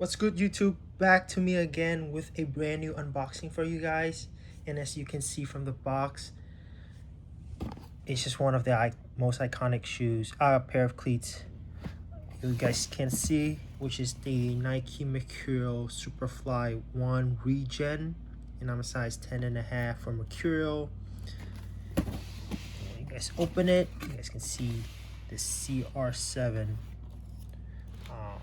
What's good, YouTube? Back to me again with a brand new unboxing for you guys. And as you can see from the box, it's just one of the most iconic shoes, pair of cleats you guys can see, which is the Nike Mercurial Superfly 1 Regen. And I'm a size 10.5 for Mercurial. And you guys open it, you guys can see the CR7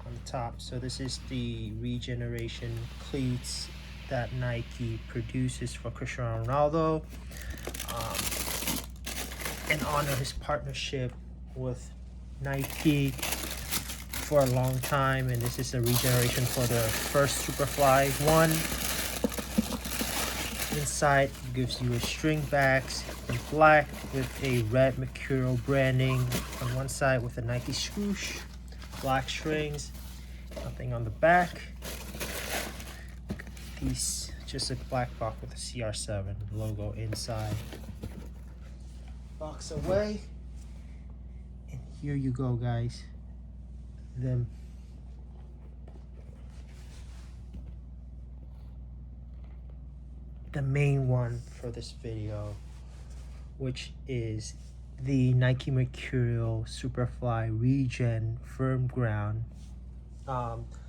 on the top. So this is the regeneration cleats that Nike produces for Cristiano Ronaldo and honor his partnership with Nike for a long time. And this is a regeneration for the first Superfly 1. Inside gives you a string backs in black with a red Mercurial branding on one side with a Nike swoosh, black strings, nothing on the back. Piece, just a black box with a CR7 logo inside. Box away, and here you go, guys. The main one for this video, which is the Nike Mercurial Superfly Regen Firm Ground.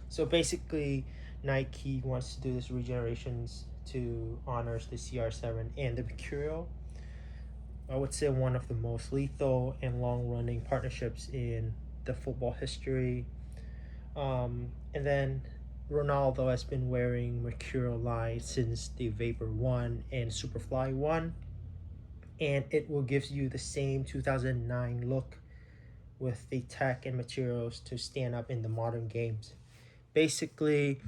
So basically, Nike wants to do this regenerations to honor the CR7 and the Mercurial. I would say one of the most lethal and long-running partnerships in the football history. And then Ronaldo has been wearing Mercurial line since the Vapor 1 and Superfly 1. And it will give you the same 2009 look with the tech and materials to stand up in the modern games. Basically,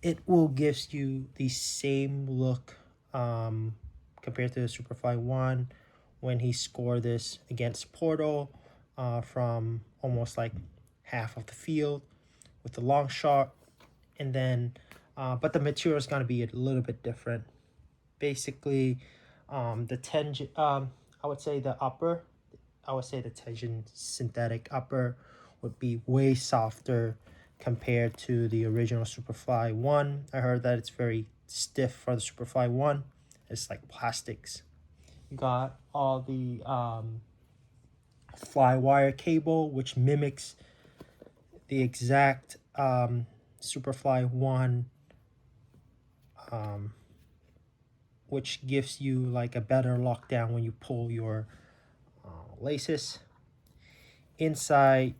it will give you the same look compared to the Superfly 1 when he scored this against Porto from almost like half of the field with the long shot. And then but the material is going to be a little bit different. Basically, the Teijin, I would say the Teijin synthetic upper would be way softer compared to the original Superfly 1. I heard that it's very stiff for the Superfly 1. It's like plastics. You got all the flywire cable, which mimics the exact Superfly 1, which gives you like a better lockdown when you pull your laces. Inside,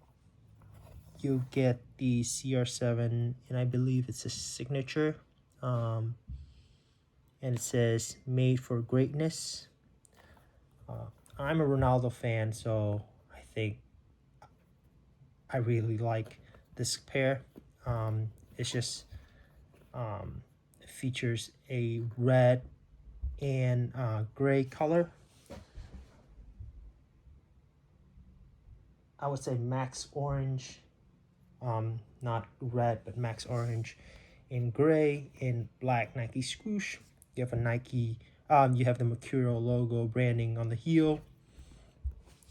you get the CR7, and I believe it's a signature. And it says "Made for Greatness." I'm a Ronaldo fan, so I think I really like this pair. It's just features a red and gray color. I would say max orange, not red, but max orange, in gray, in black Nike swoosh. You have a Nike, you have the Mercurial logo branding on the heel.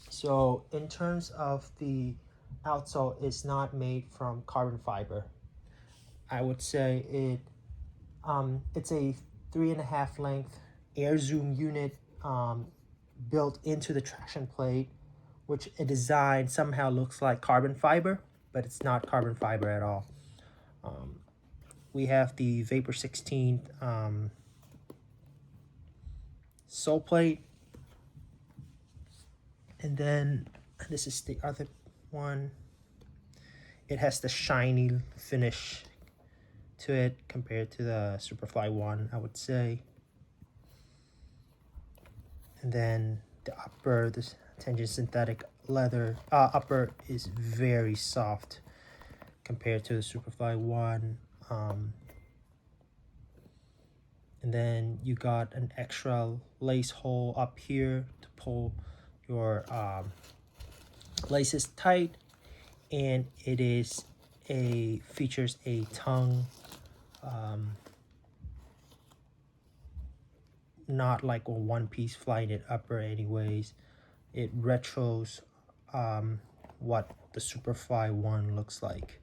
So in terms of the outsole, it's not made from carbon fiber. I would say it's a 3.5 length air zoom unit built into the traction plate, which a design somehow looks like carbon fiber, but it's not carbon fiber at all. We have the Vapor 16 sole plate, and then this is the other one. It has the shiny finish to it compared to the Superfly 1, I would say. And then the upper, this Teijin synthetic leather upper is very soft compared to the Superfly 1. And then you got an extra lace hole up here to pull your laces tight, and it is features a tongue, not like a one-piece fly knit upper anyways. It retros what the Superfly 1 looks like.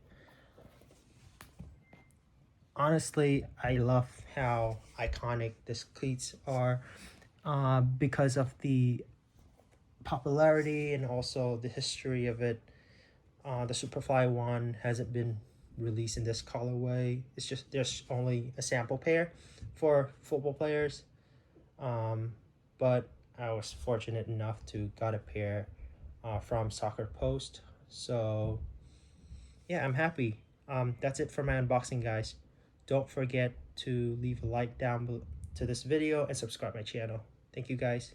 honestly, I love how iconic these cleats are because of the popularity and also the history of it. The Superfly one hasn't been released in this colorway. It's just there's only a sample pair for football players. But I was fortunate enough to got a pair from Soccer Post. So yeah, I'm happy. That's it for my unboxing, guys. Don't forget to leave a like down to this video and subscribe my channel. Thank you, guys.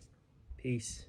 Peace.